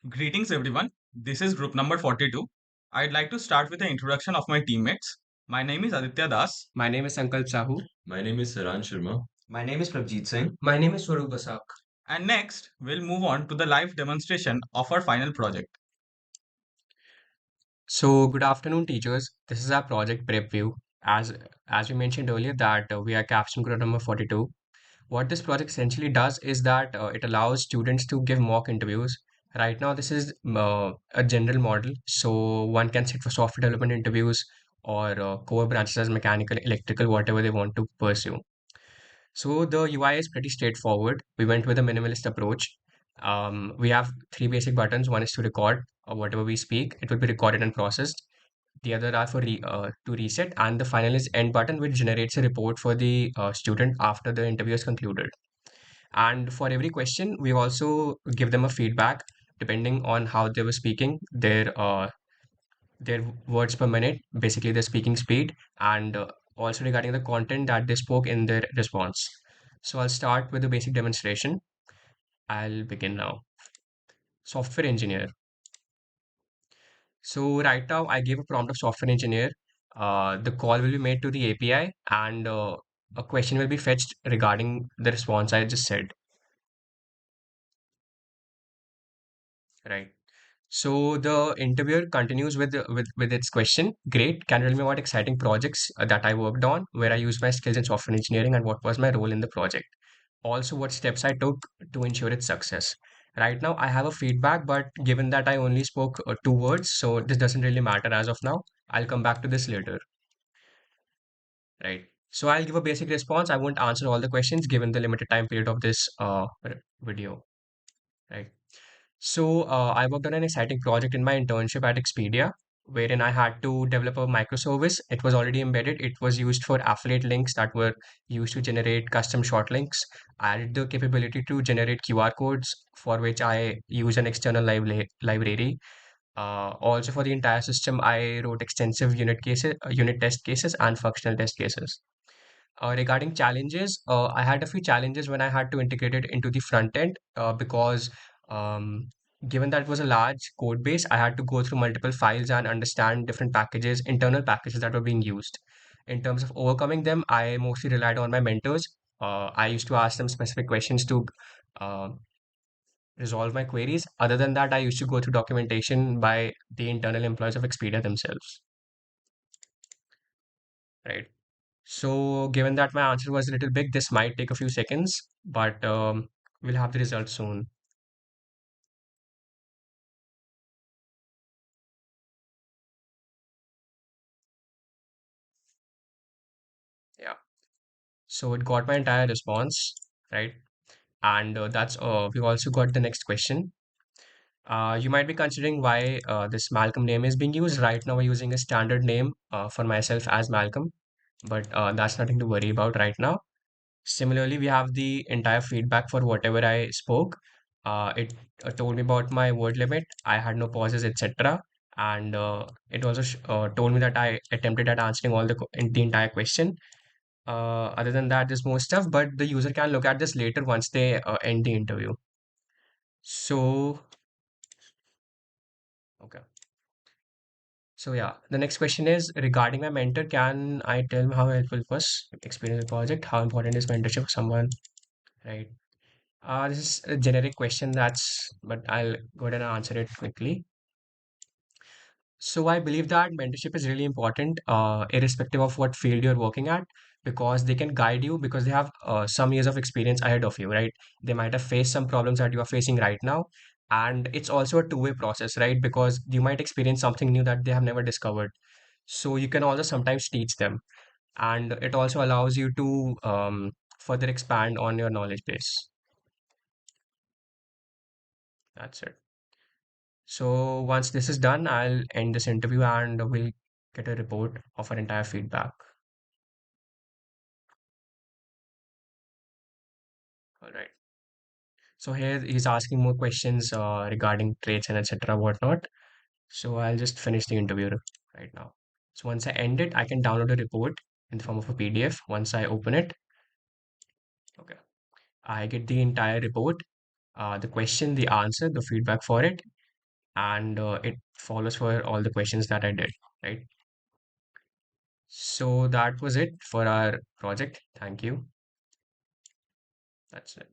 Greetings, everyone. This is group number 42. I'd like to start with an introduction of my teammates. My name is Aditya Das. My name is Sankalp Sahu. My name is Saraansh Sharma. My name is Prabhjeet Singh. My name is Swarup Basak. And next, we'll move on to the live demonstration of our final project. So, good afternoon, teachers. This is our project PrepView. As we mentioned earlier, that we are Capstone group number 42. What this project essentially does is that it allows students to give mock interviews. Right now, this is a general model, so one can sit for software development interviews or core branches as mechanical, electrical, whatever they want to pursue. So the UI is pretty straightforward. We went with a minimalist approach. We have three basic buttons. One is to record whatever we speak. It will be recorded and processed. The other are for to reset, and the final is end button, which generates a report for the student after the interview is concluded. And for every question, we also give them a feedback depending on how they were speaking, their words per minute, basically their speaking speed, and also regarding the content that they spoke in their response. So I'll start with the basic demonstration. I'll begin now. Software engineer. So right now I gave a prompt of software engineer. The call will be made to the API and a question will be fetched regarding the response I just said. Right. So the interviewer continues with its question. Great. Can you tell me about exciting projects that I worked on, where I used my skills in software engineering, and what was my role in the project? Also, what steps I took to ensure its success. Right now, I have a feedback, but given that I only spoke two words, so this doesn't really matter as of now. I'll come back to this later. Right. So I'll give a basic response. I won't answer all the questions given the limited time period of this video. Right. So I worked on an exciting project in my internship at Expedia, wherein I had to develop a microservice. It was already embedded. It was used for affiliate links that were used to generate custom short links. I added the capability to generate QR codes, for which I use an external library. Also, for the entire system, I wrote extensive unit test cases, and functional test cases. Regarding challenges, I had a few challenges when I had to integrate it into the front end because um, given that it was a large code base, I had to go through multiple files and understand different packages, internal packages that were being used. In terms of overcoming them, I mostly relied on my mentors. I used to ask them specific questions to uh, resolve my queries. Other than that, I used to go through documentation by the internal employees of Expedia themselves. Right. So, given that my answer was a little big, this might take a few seconds, but we'll have the results soon. Yeah. So it got my entire response, right? And we've also got the next question. You might be considering why this Malcolm name is being used. Right now, we're using a standard name for myself as Malcolm, but that's nothing to worry about right now. Similarly, we have the entire feedback for whatever I spoke. It told me about my word limit. I had no pauses, etc. And it also told me that I attempted at answering the entire question. Other than that, there's more stuff, but the user can look at this later once they end the interview. So, okay. So yeah, the next question is regarding my mentor. Can I tell him how helpful it was experience the project? How important is mentorship for someone? Right. This is a generic question but I'll go ahead and answer it quickly. So I believe that mentorship is really important, irrespective of what field you're working at, because they can guide you because they have some years of experience ahead of you, right? They might have faced some problems that you are facing right now. And it's also a two-way process, right? Because you might experience something new that they have never discovered. So you can also sometimes teach them. And it also allows you to further expand on your knowledge base. That's it. So once this is done, I'll end this interview and we'll get a report of our entire feedback. All right. So here he's asking more questions regarding traits and etc. whatnot. So I'll just finish the interview right now. So once I end it, I can download a report in the form of a PDF. Once I open it, okay, I get the entire report, the question, the answer, the feedback for it. and it follows for all the questions that I did, right? So that was it for our project. Thank you. That's it.